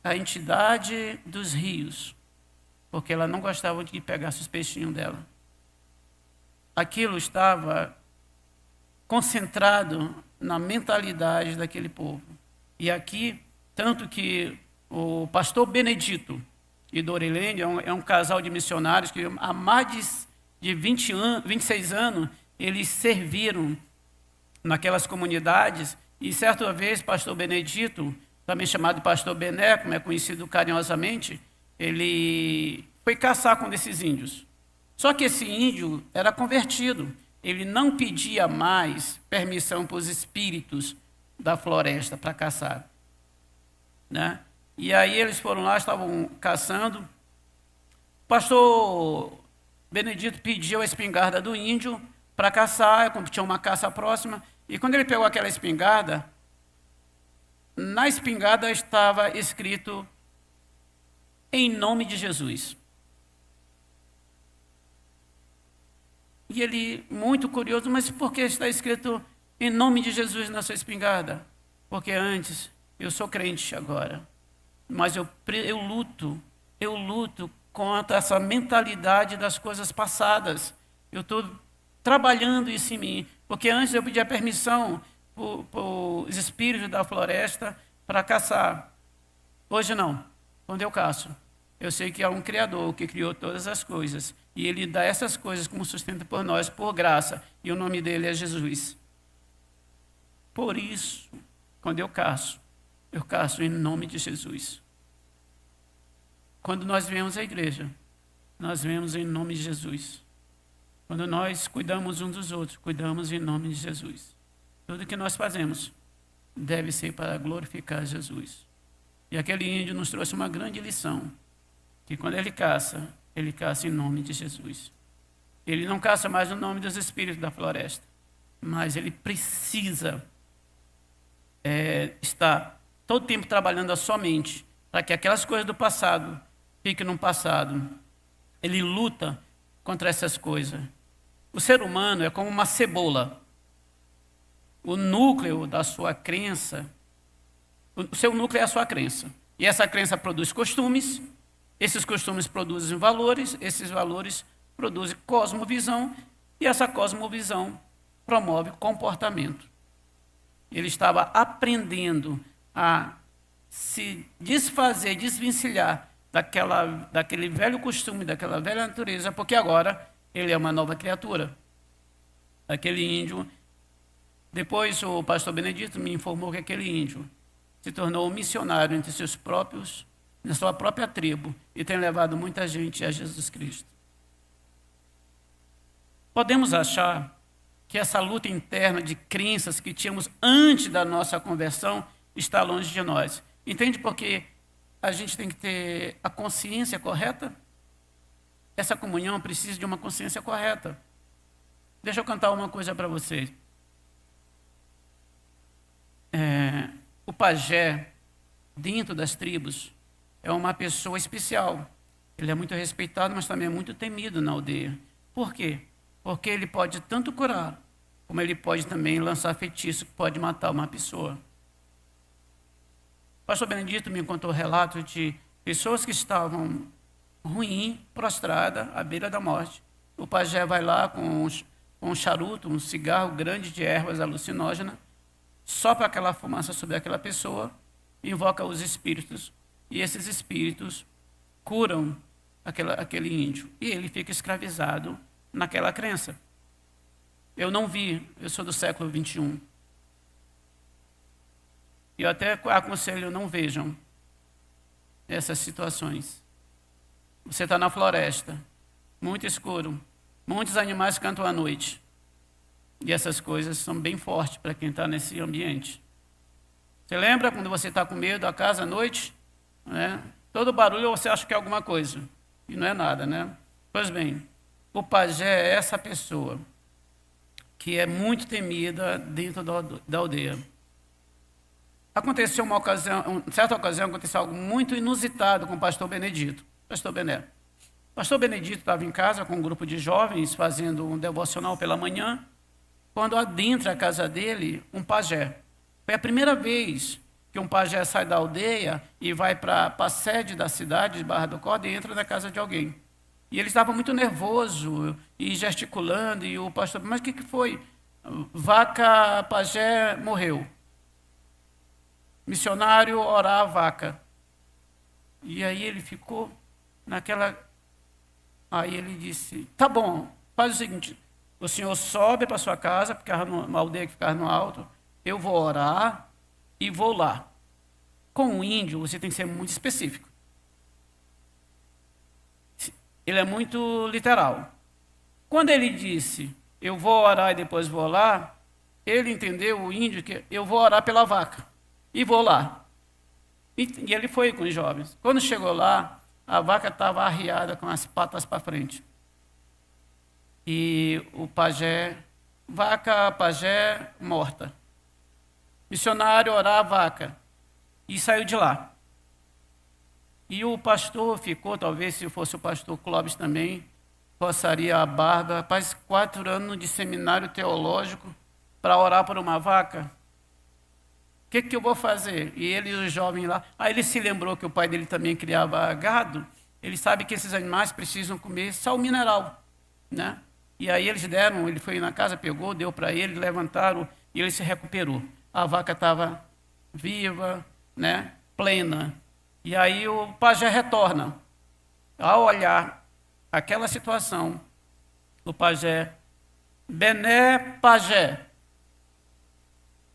a entidade dos rios, porque ela não gostava de que pegasse os peixinhos dela. Aquilo estava concentrado na mentalidade daquele povo. E aqui, tanto que o pastor Benedito e Dorilene é um casal de missionários que há mais de 26 anos eles serviram naquelas comunidades. E certa vez, pastor Benedito, também chamado de pastor Bené, como é conhecido carinhosamente, ele foi caçar com esses índios. Só que esse índio era convertido. Ele não pedia mais permissão para os espíritos da floresta para caçar, né? E aí eles foram lá, estavam caçando. O pastor Benedito pediu a espingarda do índio para caçar, tinha uma caça próxima. E quando ele pegou aquela espingarda, na espingarda estava escrito em nome de Jesus. E ele, muito curioso, mas por que está escrito em nome de Jesus na sua espingarda? Porque antes, eu sou crente agora, mas eu luto contra essa mentalidade das coisas passadas. Eu estou trabalhando isso em mim, porque antes eu pedia permissão para os espíritos da floresta para caçar. Hoje não, quando eu caço, eu sei que há um Criador que criou todas as coisas, e Ele dá essas coisas como sustento por nós, por graça, e o nome dEle é Jesus. Por isso, quando eu caço em nome de Jesus. Quando nós viemos à igreja, nós viemos em nome de Jesus. Quando nós cuidamos uns dos outros, cuidamos em nome de Jesus. Tudo que nós fazemos deve ser para glorificar Jesus. E aquele índio nos trouxe uma grande lição, que quando ele caça em nome de Jesus. Ele não caça mais no nome dos espíritos da floresta, mas ele precisa estar todo o tempo trabalhando a sua mente, para que aquelas coisas do passado fiquem no passado. Ele luta contra essas coisas. O ser humano é como uma cebola. O núcleo da sua crença, o seu núcleo é a sua crença. E essa crença produz costumes, esses costumes produzem valores, esses valores produzem cosmovisão, e essa cosmovisão promove comportamento. Ele estava aprendendo a se desfazer, desvencilhar daquele velho costume, daquela velha natureza, porque agora ele é uma nova criatura. Aquele índio, depois o pastor Benedito me informou que aquele índio se tornou um missionário entre na sua própria tribo, e tem levado muita gente a Jesus Cristo. Podemos achar que essa luta interna de crenças que tínhamos antes da nossa conversão está longe de nós. Entende por que a gente tem que ter a consciência correta? Essa comunhão precisa de uma consciência correta. Deixa eu cantar uma coisa para vocês. O pajé, dentro das tribos, é uma pessoa especial. Ele é muito respeitado, mas também é muito temido na aldeia. Por quê? Porque ele pode tanto curar, como ele pode também lançar feitiço que pode matar uma pessoa. O pastor Benedito me contou relatos de pessoas que estavam ruim, prostrada, à beira da morte. O pajé vai lá com um charuto, um cigarro grande de ervas alucinógenas, sopra aquela fumaça sobre aquela pessoa, invoca os espíritos, e esses espíritos curam aquele índio. E ele fica escravizado naquela crença. Eu não vi, eu sou do século 21. E eu até aconselho, não vejam essas situações. Você está na floresta, muito escuro, muitos animais cantam à noite. E essas coisas são bem fortes para quem está nesse ambiente. Você lembra quando você está com medo à casa à noite? né? Todo barulho você acha que é alguma coisa, e não é nada, né? Pois bem, o pajé é essa pessoa que é muito temida dentro da aldeia. Aconteceu certa ocasião, aconteceu algo muito inusitado com o pastor Benedito, pastor Bené. O pastor Benedito estava em casa com um grupo de jovens fazendo um devocional pela manhã, quando adentra a casa dele um pajé. Foi a primeira vez que um pajé sai da aldeia e vai para a sede da cidade de Barra do Corda e entra na casa de alguém. E ele estava muito nervoso e gesticulando, e o pastor, mas o que foi? Vaca, pajé morreu. Missionário orar a vaca. E aí ele ficou naquela... Aí ele disse, tá bom, faz o seguinte, o senhor sobe para sua casa, porque era uma aldeia que ficava no alto, eu vou orar e vou lá. Com o índio, você tem que ser muito específico. Ele é muito literal. Quando ele disse, eu vou orar e depois vou lá, ele entendeu, o índio, que eu vou orar pela vaca e vou lá. E ele foi com os jovens. Quando chegou lá, a vaca estava arriada com as patas para frente. E o pajé, vaca, pajé, morta. Missionário orar a vaca. E saiu de lá. E o pastor ficou, talvez se fosse o pastor Clóvis também, coçaria a barba, faz 4 anos de seminário teológico para orar por uma vaca. O que eu vou fazer? E ele e os jovens lá. Aí ele se lembrou que o pai dele também criava gado. Ele sabe que esses animais precisam comer sal mineral, né? E aí eles deram, ele foi na casa, pegou, deu para ele, levantaram e ele se recuperou. A vaca estava viva, né? Plena. E aí o pajé retorna. Ao olhar aquela situação, o pajé, Bené pajé.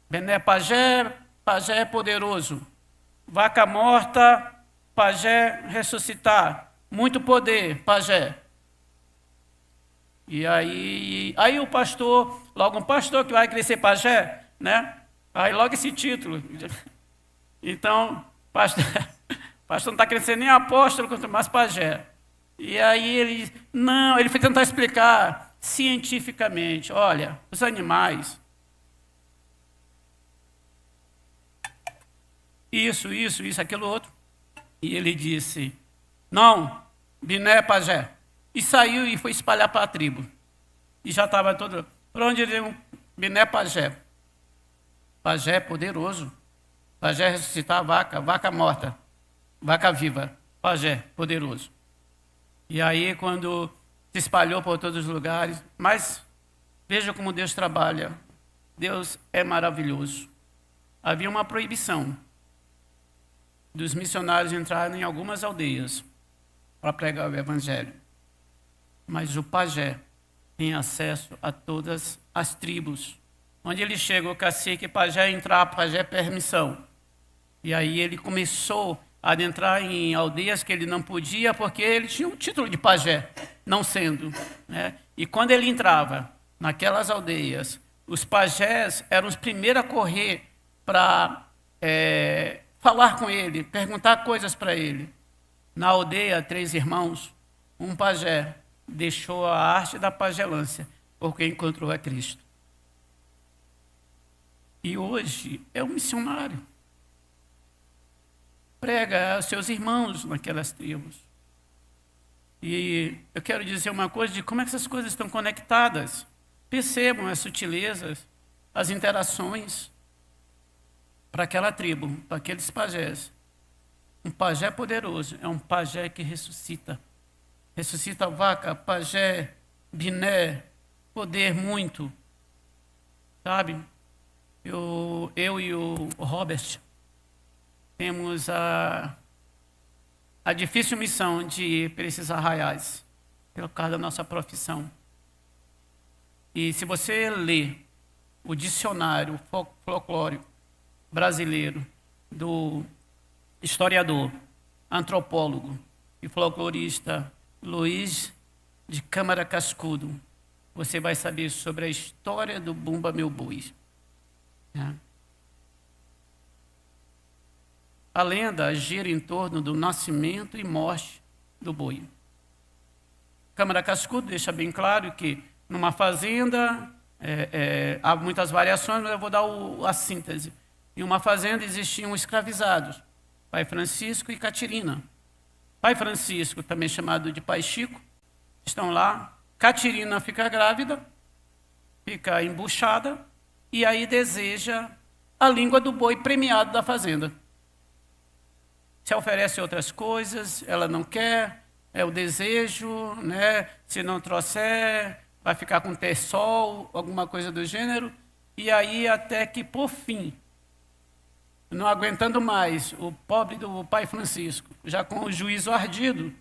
Bené pajé, pajé poderoso. Vaca morta, pajé ressuscitar. Muito poder, pajé. E aí o pastor, logo um pastor que vai crescer pajé, né? Aí logo esse título. Então, pastor não está crescendo nem apóstolo, quanto mais pajé. E aí ele foi tentar explicar cientificamente, olha, os animais, isso, aquilo outro. E ele disse, não, Biné pajé. E saiu e foi espalhar para a tribo. E já estava todo... Por onde ele deu? Biné pajé. Pajé poderoso. Pajé ressuscitar a vaca, vaca morta. Vaca viva. Pajé poderoso. E aí quando se espalhou por todos os lugares. Mas veja como Deus trabalha. Deus é maravilhoso. Havia uma proibição dos missionários entrarem em algumas aldeias para pregar o evangelho. Mas o pajé tem acesso a todas as tribos. Onde ele chega, o cacique, pajé entrar, pajé permissão. E aí ele começou a adentrar em aldeias que ele não podia, porque ele tinha o título de pajé, não sendo, né? E quando ele entrava naquelas aldeias, os pajés eram os primeiros a correr para falar com ele, perguntar coisas para ele. Na aldeia, 3 irmãos, um pajé deixou a arte da pagelância, porque encontrou a Cristo. E hoje é um missionário. Prega aos seus irmãos naquelas tribos. E eu quero dizer uma coisa de como é que essas coisas estão conectadas. Percebam as sutilezas, as interações para aquela tribo, para aqueles pajés. Um pajé poderoso é um pajé que ressuscita. Ressuscita a vaca, pajé, biné, poder muito. Sabe? Eu e o Robert temos a difícil missão de ir para esses arraiais, pelo causa da nossa profissão. E se você lê o dicionário folclórico brasileiro do historiador, antropólogo e folclorista Luiz de Câmara Cascudo, você vai saber sobre a história do Bumba Meu Boi. a lenda gira em torno do nascimento e morte do boi. Câmara Cascudo deixa bem claro que numa fazenda, há muitas variações, mas eu vou dar a síntese. Em uma fazenda existiam escravizados, Pai Francisco e Catirina. Pai Francisco, também chamado de Pai Chico, estão lá. Catirina fica grávida, fica embuchada, e aí deseja a língua do boi premiado da fazenda. Se oferece outras coisas, ela não quer, é o desejo, né? Se não trouxer, vai ficar com terçol, alguma coisa do gênero. E aí até que, por fim, não aguentando mais, o pobre do Pai Francisco, já com o juízo ardido,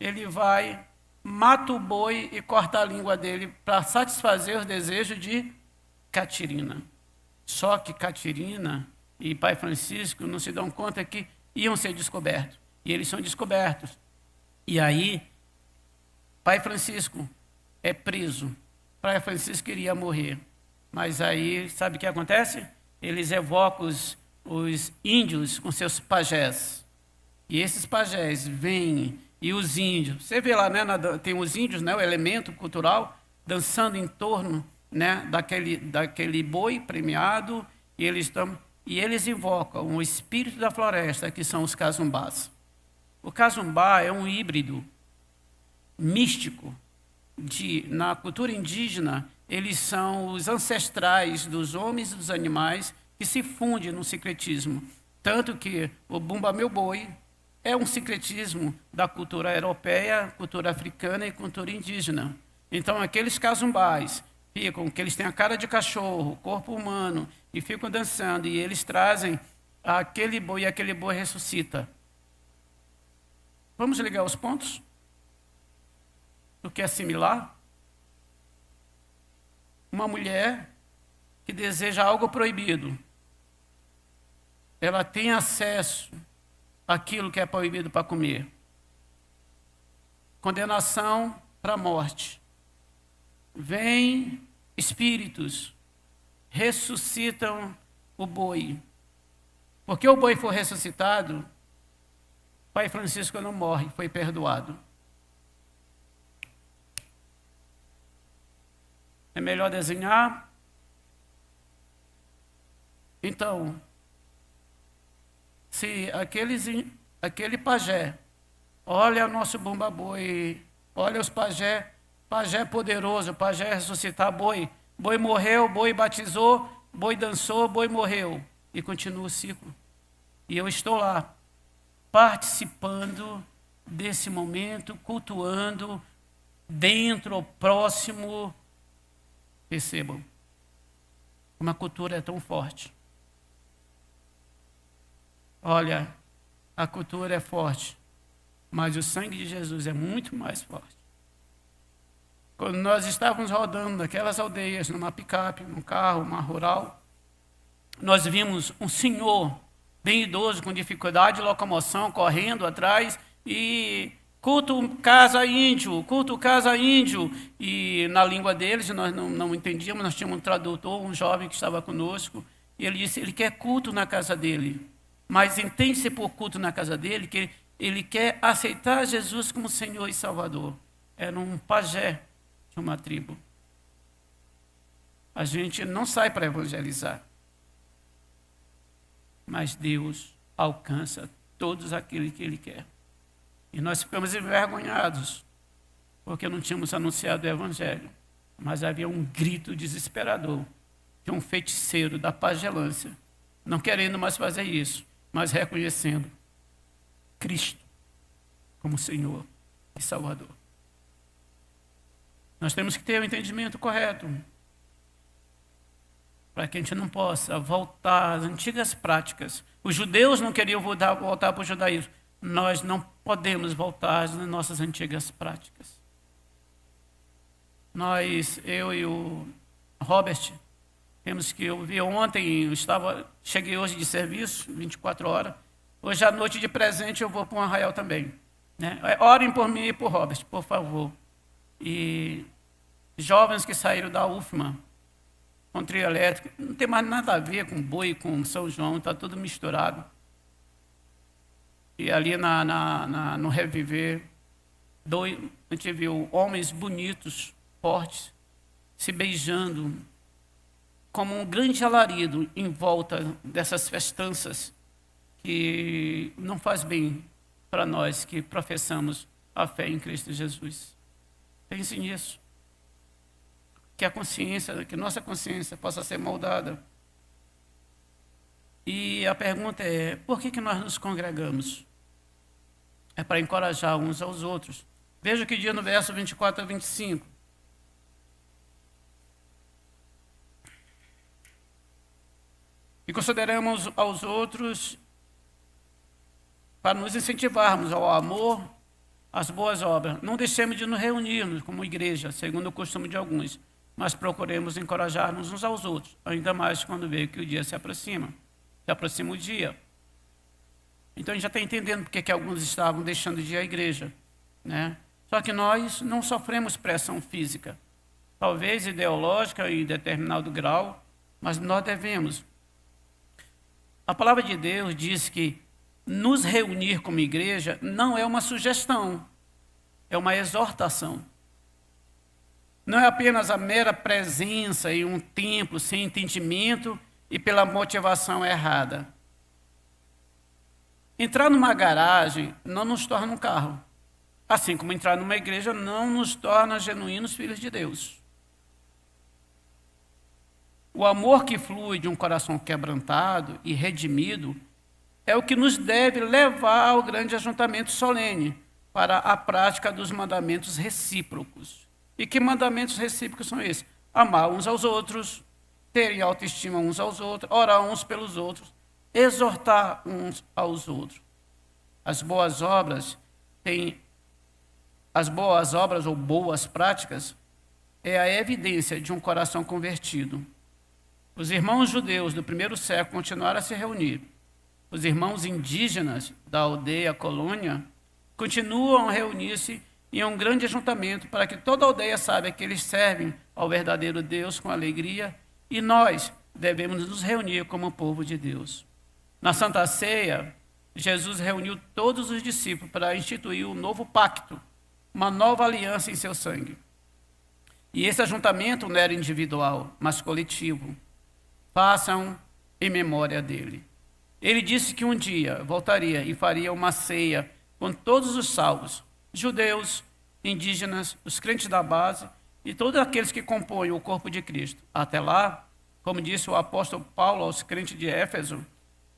ele vai, mata o boi e corta a língua dele para satisfazer os desejos de Catirina. Só que Catirina e Pai Francisco não se dão conta que iam ser descobertos. E eles são descobertos. E aí, Pai Francisco é preso. Pai Francisco queria morrer. Mas aí, sabe o que acontece? Eles evocam os índios com seus pajés. E esses pajés vêm, e os índios, você vê lá, né, tem os índios, né, o elemento cultural, dançando em torno, né, daquele boi premiado, e eles invocam o espírito da floresta, que são os casumbás. O casumbá é um híbrido místico. Na cultura indígena, eles são os ancestrais dos homens e dos animais que se fundem no sincretismo. Tanto que o Bumba Meu Boi é um sincretismo da cultura europeia, cultura africana e cultura indígena. Então, aqueles casumbás ficam, que eles têm a cara de cachorro, corpo humano, e ficam dançando, e eles trazem aquele boi, e aquele boi ressuscita. Vamos ligar os pontos? O que é similar? Uma mulher que deseja algo proibido, ela tem acesso àquilo que é proibido para comer. Condenação para a morte. Vêm espíritos, ressuscitam o boi. Porque o boi foi ressuscitado, Pai Francisco não morre, foi perdoado. É melhor desenhar? Então, se aquele pajé olha o nosso Bumba Boi, olha os pajé poderoso, pajé ressuscitar boi, boi morreu, boi batizou, boi dançou, boi morreu, e continua o ciclo. E eu estou lá, participando desse momento, cultuando, dentro, próximo. Percebam, como a cultura é tão forte. Olha, a cultura é forte, mas o sangue de Jesus é muito mais forte. Quando nós estávamos rodando naquelas aldeias, numa picape, num carro, uma rural, nós vimos um senhor bem idoso, com dificuldade de locomoção, correndo atrás, e culto casa índio, e na língua deles, nós não entendíamos, nós tínhamos um tradutor, um jovem que estava conosco, e ele disse, ele quer culto na casa dele, mas entende-se por culto na casa dele, que ele quer aceitar Jesus como Senhor e Salvador. Era um pajé de uma tribo. A gente não sai para evangelizar, mas Deus alcança todos aqueles que Ele quer. E nós ficamos envergonhados, porque não tínhamos anunciado o Evangelho. Mas havia um grito desesperador de um feiticeiro da pagelância, não querendo mais fazer isso, mas reconhecendo Cristo como Senhor e Salvador. Nós temos que ter o entendimento correto, para que a gente não possa voltar às antigas práticas. Os judeus não queriam voltar para o judaísmo. Nós não podemos voltar às nossas antigas práticas. Eu e o Robert, temos que ouvir ontem, cheguei hoje de serviço, 24 horas. Hoje à noite de presente eu vou para um arraial também. Né? Orem por mim e por Robert, por favor. E jovens que saíram da UFMA, com trio elétrico, não tem mais nada a ver com boi, com São João, está tudo misturado. E ali no Reviver, a gente viu homens bonitos, fortes, se beijando, como um grande alarido em volta dessas festanças que não faz bem para nós que professamos a fé em Cristo Jesus. Pense nisso. Que nossa consciência possa ser moldada. E a pergunta é, por que nós nos congregamos? É para encorajar uns aos outros. Veja o que diz no verso 24 a 25. E consideramos aos outros para nos incentivarmos ao amor, às boas obras. Não deixemos de nos reunirmos como igreja, segundo o costume de alguns, mas procuremos encorajar-nos uns aos outros, ainda mais quando vê que o dia se aproxima o dia. Então a gente já está entendendo porque que alguns estavam deixando de ir à igreja, né? Só que nós não sofremos pressão física, talvez ideológica em determinado grau, mas nós devemos. A palavra de Deus diz que nos reunir como igreja não é uma sugestão, é uma exortação. Não é apenas a mera presença em um templo sem entendimento e pela motivação errada. Entrar numa garagem não nos torna um carro, assim como entrar numa igreja não nos torna genuínos filhos de Deus. O amor que flui de um coração quebrantado e redimido é o que nos deve levar ao grande ajuntamento solene para a prática dos mandamentos recíprocos. E que mandamentos recíprocos são esses? Amar uns aos outros, terem autoestima uns aos outros, orar uns pelos outros, exortar uns aos outros. As boas obras ou boas práticas é a evidência de um coração convertido. Os irmãos judeus do primeiro século continuaram a se reunir. Os irmãos indígenas da aldeia colônia continuam a reunir-se em um grande ajuntamento para que toda a aldeia saiba que eles servem ao verdadeiro Deus com alegria e nós devemos nos reunir como povo de Deus. Na Santa Ceia, Jesus reuniu todos os discípulos para instituir um novo pacto, uma nova aliança em seu sangue. E esse ajuntamento não era individual, mas coletivo. Façam em memória dele. Ele disse que um dia voltaria e faria uma ceia com todos os salvos, judeus, indígenas, os crentes da base e todos aqueles que compõem o corpo de Cristo. Até lá, como disse o apóstolo Paulo aos crentes de Éfeso,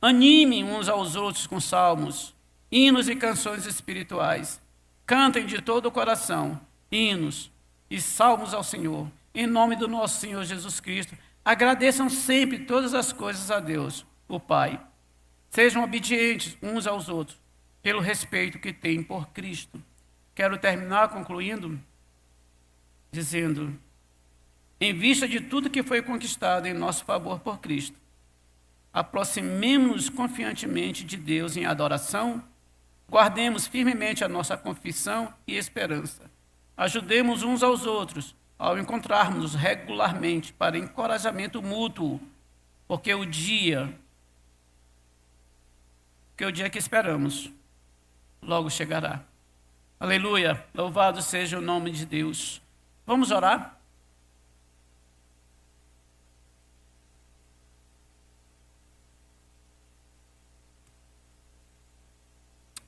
animem uns aos outros com salmos, hinos e canções espirituais. Cantem de todo o coração hinos e salmos ao Senhor, em nome do nosso Senhor Jesus Cristo. Agradeçam sempre todas as coisas a Deus, o Pai. Sejam obedientes uns aos outros, pelo respeito que têm por Cristo. Quero terminar concluindo, dizendo, em vista de tudo que foi conquistado em nosso favor por Cristo, aproximemo-nos confiantemente de Deus em adoração, guardemos firmemente a nossa confissão e esperança. Ajudemos uns aos outros ao encontrarmos regularmente para encorajamento mútuo, porque o dia que esperamos logo chegará. Aleluia, louvado seja o nome de Deus. Vamos orar?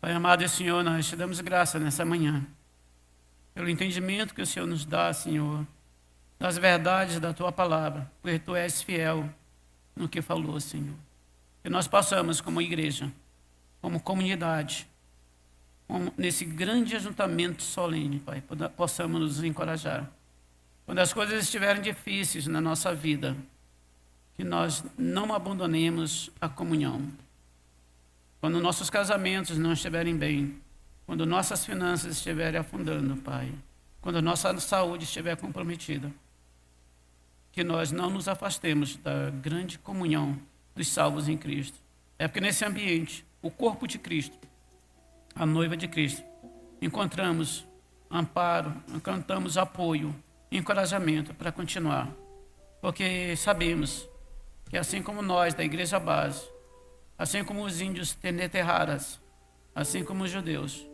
Pai amado e Senhor, nós te damos graça nessa manhã, pelo entendimento que o Senhor nos dá, Senhor, das verdades da Tua palavra, porque Tu és fiel no que falou, Senhor. Que nós possamos, como igreja, como comunidade, nesse grande ajuntamento solene, Pai, possamos nos encorajar. Quando as coisas estiverem difíceis na nossa vida, que nós não abandonemos a comunhão. Quando nossos casamentos não estiverem bem, quando nossas finanças estiverem afundando, Pai, quando nossa saúde estiver comprometida, que nós não nos afastemos da grande comunhão dos salvos em Cristo. É porque nesse ambiente, o corpo de Cristo, a noiva de Cristo, encontramos amparo, encontramos apoio, encorajamento para continuar. Porque sabemos que assim como nós da Igreja Base, assim como os índios Teneterraras, assim como os judeus,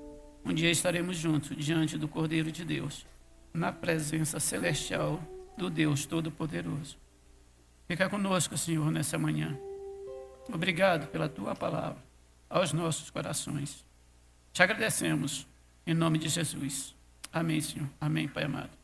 um dia estaremos juntos diante do Cordeiro de Deus, na presença celestial do Deus Todo-Poderoso. Fica conosco, Senhor, nessa manhã. Obrigado pela Tua palavra aos nossos corações. Te agradecemos, em nome de Jesus. Amém, Senhor. Amém, Pai amado.